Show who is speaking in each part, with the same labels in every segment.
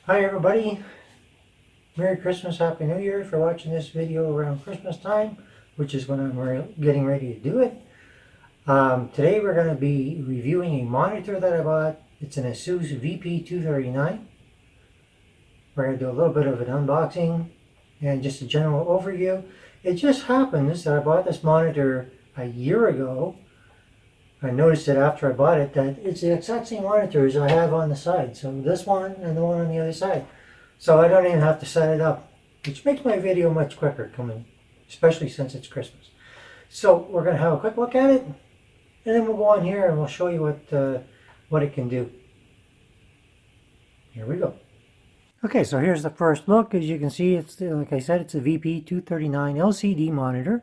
Speaker 1: Hi everybody, Merry Christmas, Happy New Year for watching this video around Christmas time, which is when I'm getting ready to do it. Today we're going to be reviewing a monitor that I bought. It's an Asus VP239. We're going to do a little bit of an unboxing and just a general overview. It just happens that I bought this monitor a year ago. I noticed it after I bought it that it's the exact same monitors I have on the side. So this one and the one on the other side. So I don't even have to set it up, which makes my video much quicker coming, especially since it's Christmas. So we're going to have a quick look at it, and then we'll go on here and we'll show you what it can do. Here we go. Okay, so here's the first look. As you can see, it's like I said, it's a VP239 LCD monitor.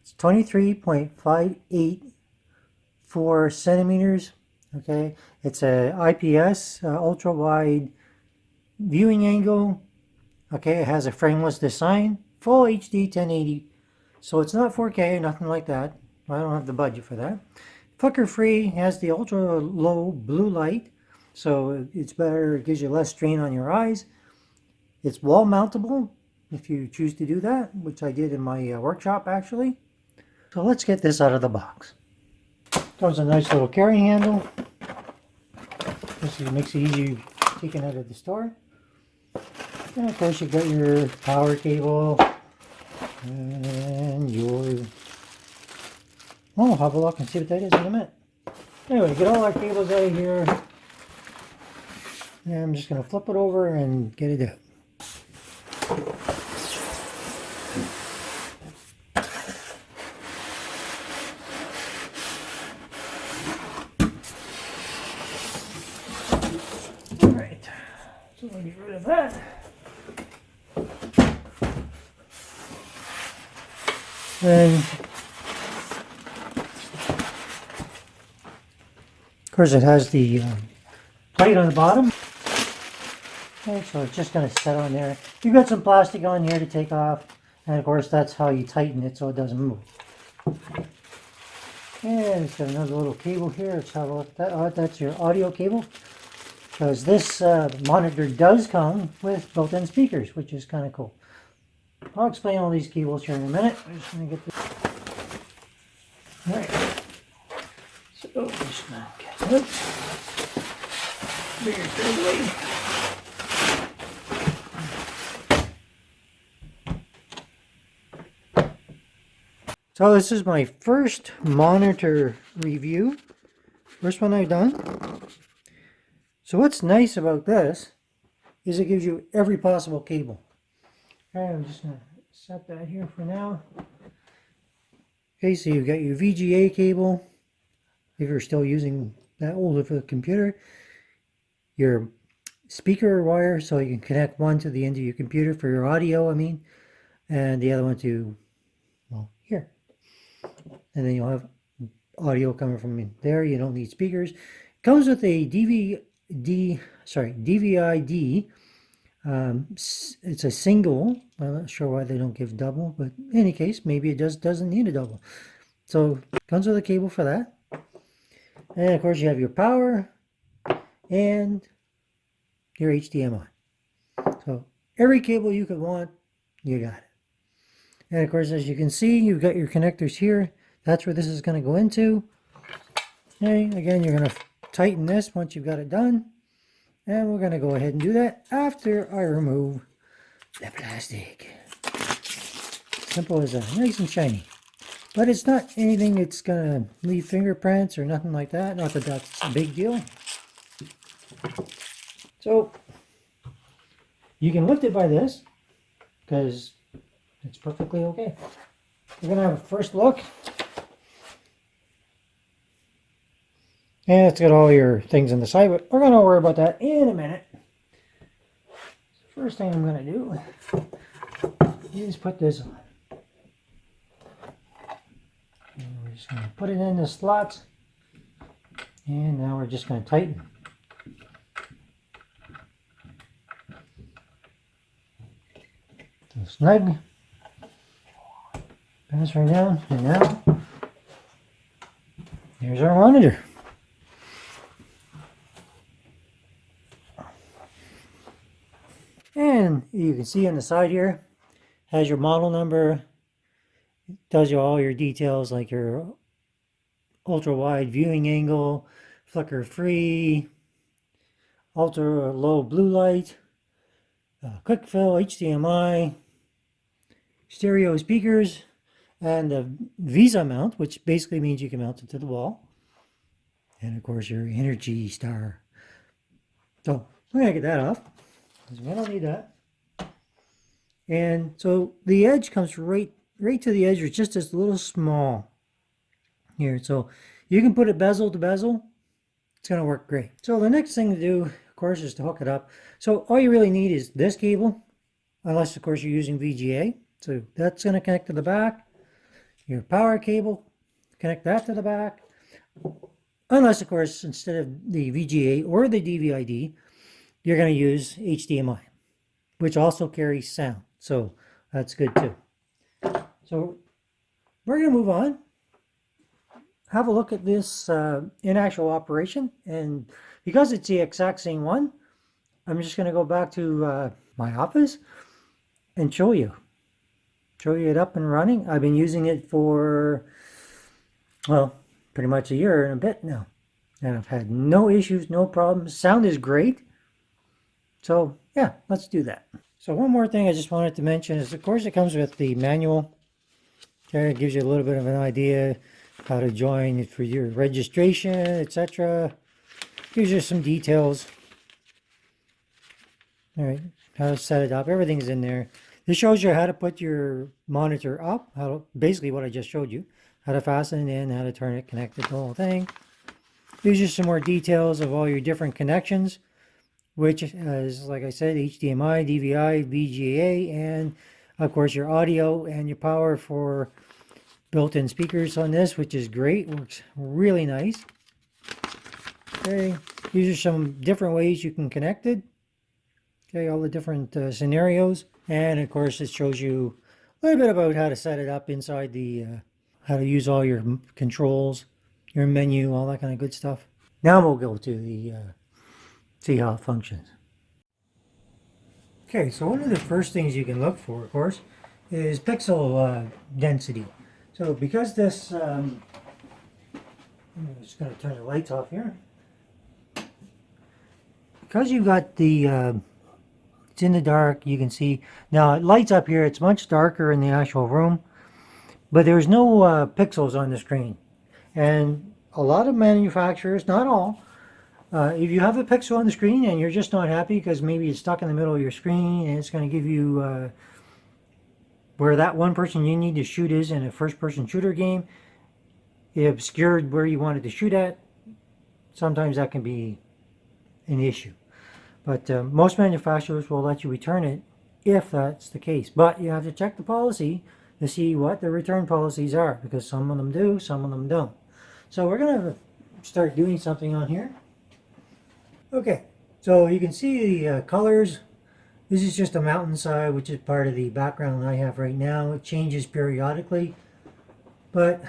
Speaker 1: It's 23.584 centimeters. Okay, it's a IPS ultra wide viewing angle. Okay, it has a frameless design, full HD 1080, so it's not 4K, nothing like that. I don't have the budget for that. Flicker free, has the ultra low blue light, so it's better, it gives you less strain on your eyes. It's wall mountable if you choose to do that, which I did in my workshop actually. So let's get this out of the box. Comes a nice little carrying handle. This makes it easy taking it out of the store. And of course you got your power cable and your, oh, I'll have a look and see what that is in a minute. Anyway, get all our cables out of here, and I'm just going to flip it over and get it out. Alright, so we'll get rid of that. And of course it has the plate on the bottom. Okay, so it's just going to set on there. You've got some plastic on here to take off, and of course that's how you tighten it so it doesn't move. And it's got another little cable here. Let's have a look at that. Oh, that's your audio cable, because this monitor does come with built-in speakers, which is kind of cool. I'll explain all these cables here in a minute. I'm just going to get this. Alright. So I'm just going to get it out. Bring it third way. So this is my first monitor review. First one I've done. So what's nice about this is it gives you every possible cable. Okay, I'm just going to set that here for now. Okay, so you've got your VGA cable, if you're still using that older for the computer. Your speaker wire, so you can connect one to the end of your computer for your audio, and the other one to, well, here. And then you'll have audio coming from in there. You don't need speakers. It comes with a DVI-D. It's a single. I'm not sure why they don't give double, but in any case, maybe it doesn't need a double. So it comes with a cable for that. And of course you have your power and your HDMI. So every cable you could want, you got it. And of course, as you can see, you've got your connectors here. That's where this is going to go into. Okay, again, you're going to tighten this once you've got it done. And we're going to go ahead and do that after I remove the plastic. Simple as that. Nice and shiny. But it's not anything that's going to leave fingerprints or nothing like that. Not that that's a big deal. So, you can lift it by this, because it's perfectly okay. We're going to have a first look. And it's got all your things on the side, but we're going to worry about that in a minute. First thing I'm going to do is put this on. And we're just going to put it in the slots. And now we're just going to tighten. So snug. Pin this right down. And now, here's our monitor. And you can see on the side here, has your model number, tells you all your details like your ultra wide viewing angle, flicker free, ultra low blue light, quick fill, HDMI, stereo speakers, and a Visa mount, which basically means you can mount it to the wall. And of course your Energy Star. So I'm gonna get that off, because we don't need that. And so the edge comes right to the edge. It's just this little small here. So you can put it bezel to bezel. It's gonna work great. So the next thing to do, of course, is to hook it up. So all you really need is this cable, unless of course you're using VGA. So that's gonna connect to the back. Your power cable, connect that to the back. Unless, of course, instead of the VGA or the DVI-D, you're going to use HDMI, which also carries sound. So that's good too. So we're going to move on. Have a look at this in actual operation. And because it's the exact same one, I'm just going to go back to my office and show you it up and running. I've been using it for, well, pretty much a year and a bit now, and I've had no issues, no problems. Sound is great. So yeah, let's do that. So one more thing I just wanted to mention is, of course, it comes with the manual. Okay, it gives you a little bit of an idea how to join for your registration, etc. Gives you some details. All right, how to set it up. Everything's in there. This shows you how to put your monitor up, basically what I just showed you. How to fasten it in, how to turn it, connect it, the whole thing. Gives you some more details of all your different connections, which is, like I said, HDMI, DVI, VGA, and of course your audio and your power for built-in speakers on this, which is great. Works really nice. Okay, these are some different ways you can connect it. Okay, all the different scenarios. And of course it shows you a little bit about how to set it up inside the how to use all your controls, your menu, all that kind of good stuff. Now we'll go to the see how it functions. Okay, so one of the first things you can look for, of course, is pixel density. So because this, I'm just going to turn the lights off here. Because you've got the, it's in the dark, you can see, now it lights up here, it's much darker in the actual room. But there's no pixels on the screen. And a lot of manufacturers, not all, if you have a pixel on the screen and you're just not happy because maybe it's stuck in the middle of your screen and it's going to give you where that one person you need to shoot is in a first-person shooter game, it obscured where you wanted to shoot at, sometimes that can be an issue. But most manufacturers will let you return it if that's the case. But you have to check the policy to see what the return policies are, because some of them do, some of them don't. So we're going to start doing something on here. Okay, so you can see the colors. This is just a mountainside, which is part of the background I have right now. It changes periodically. But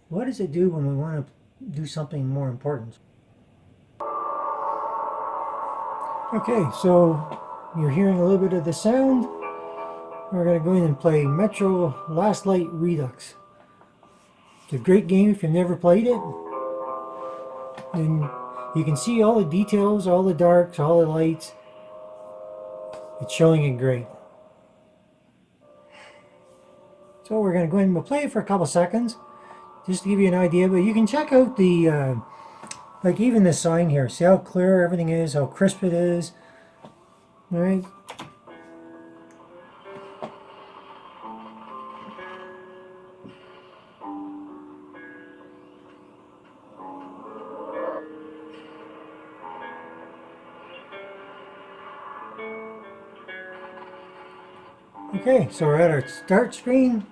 Speaker 1: what does it do when we want to do something more important? Okay, so you're hearing a little bit of the sound. We're going to go in and play Metro Last Light Redux. It's a great game if you've never played it. And you can see all the details, all the darks, all the lights. It's showing it great. So we're going to go ahead and we'll play it for a couple seconds, just to give you an idea. But you can check out the, like even the sign here. See how clear everything is, how crisp it is. All right. Okay, so we're at our start screen,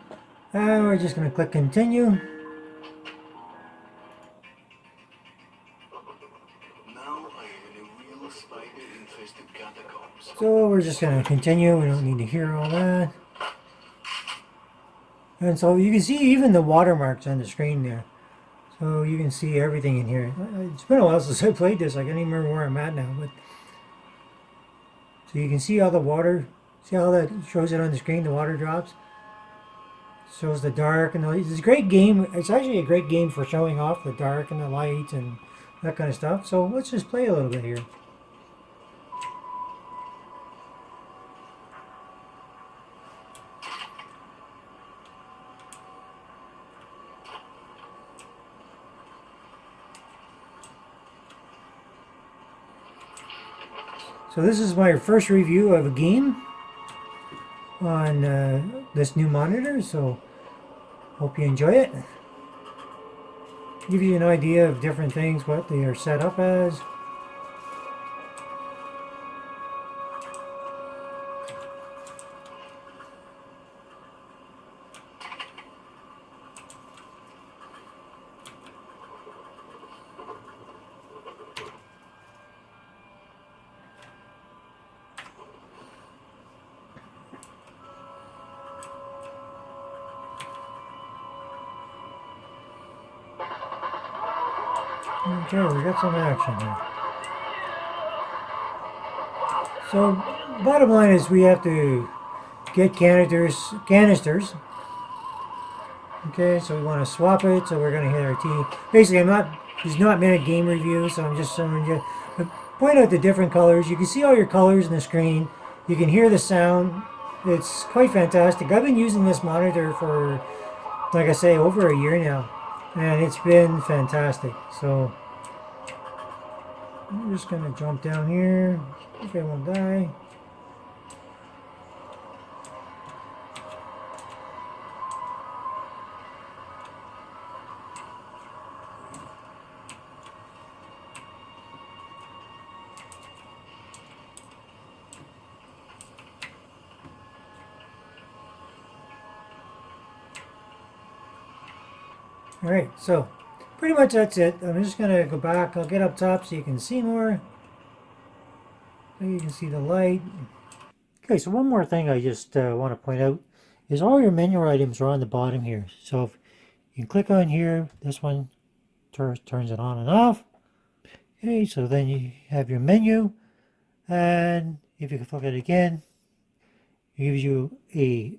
Speaker 1: and we're just going to click continue. So we're just going to continue. We don't need to hear all that. And so you can see even the watermarks on the screen there. So you can see everything in here. It's been a while since I played this. I can't even remember where I'm at now. But So you can see all the water. See how that shows it on the screen, the water drops? Shows the dark and the light. It's a great game. It's actually a great game for showing off the dark and the light and that kind of stuff. So let's just play a little bit here. So this is my first review of a game on this new monitor, so hope you enjoy it. Give you an idea of different things, what they are set up as. Okay, we got some action here. So, bottom line is we have to get canisters. Okay, so we want to swap it, so we're going to hit our T. Basically, it's not meant a game review, so I'm just showing you. Point out the different colors. You can see all your colors in the screen. You can hear the sound. It's quite fantastic. I've been using this monitor for, like I say, over a year now, and it's been fantastic. So I'm just going to jump down here. If I won't die. Alright, so pretty much that's it. I'm just going to go back. I'll get up top so you can see more. So you can see the light. Okay, so one more thing I just want to point out is all your menu items are on the bottom here. So if you can click on here, this one turns it on and off. Okay, so then you have your menu, and if you can click it again, it gives you a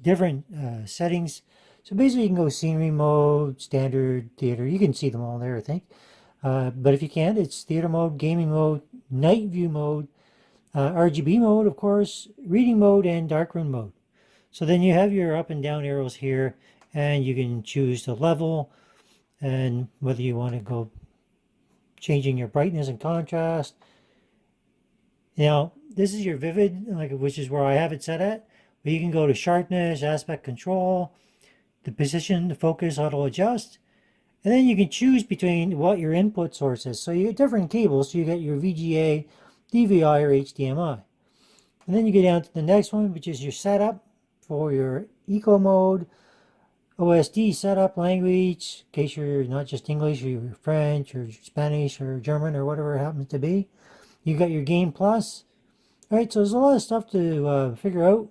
Speaker 1: different settings. So basically you can go scenery mode, standard, theater. You can see them all there, I think. But if you can't, it's theater mode, gaming mode, night view mode, RGB mode, of course, reading mode, and darkroom mode. So then you have your up and down arrows here, and you can choose the level and whether you want to go changing your brightness and contrast. Now, this is your vivid, which is where I have it set at. But you can go to sharpness, aspect control, the position, the focus, auto adjust. And then you can choose between what your input source is. So you get different cables. So you get your VGA, DVI, or HDMI. And then you get down to the next one, which is your setup for your eco mode, OSD setup, language, in case you're not just English, or you're French, or Spanish, or German, or whatever it happens to be. You got your Game Plus. All right, so there's a lot of stuff to figure out.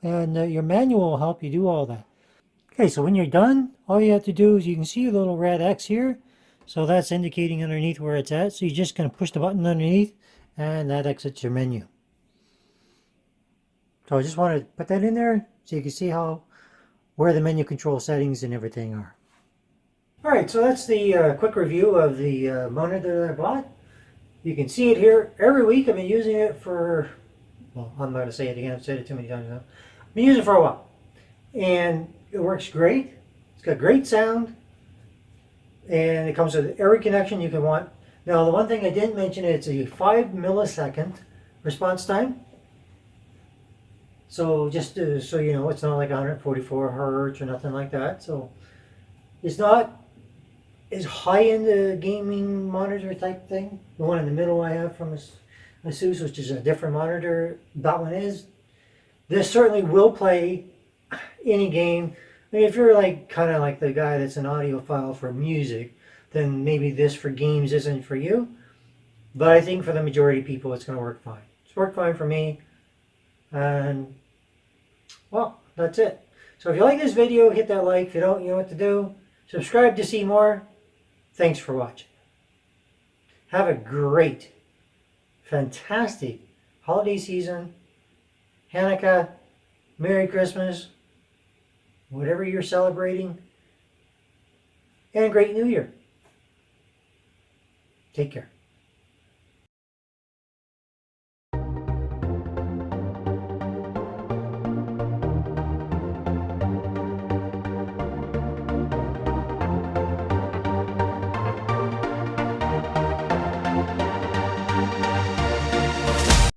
Speaker 1: And your manual will help you do all that. Okay, so when you're done, all you have to do is you can see a little red X here. So that's indicating underneath where it's at. So you're just going to push the button underneath, and that exits your menu. So I just wanted to put that in there so you can see where the menu control settings and everything are. All right, so that's the quick review of the monitor that I bought. You can see it here every week. I've been using it for, well, I'm not going to say it again. I've said it too many times now. I've been using it for a while. And it works great. It's got great sound. And it comes with every connection you can want. Now, the one thing I didn't mention, it's a 5 millisecond response time. So just so you know, it's not like 144 hertz or nothing like that. So it's not as high-end a gaming monitor type thing. The one in the middle I have from Asus, which is a different monitor. That one is. This certainly will play any game. I mean, if you're kind of like the guy that's an audiophile for music, then maybe this for games isn't for you. But I think for the majority of people, it's going to work fine. It's worked fine for me. And, well, that's it. So if you like this video, hit that like. If you don't, you know what to do. Subscribe to see more. Thanks for watching. Have a great, fantastic holiday season, Hanukkah, Merry Christmas, whatever you're celebrating, and Great New Year. Take care.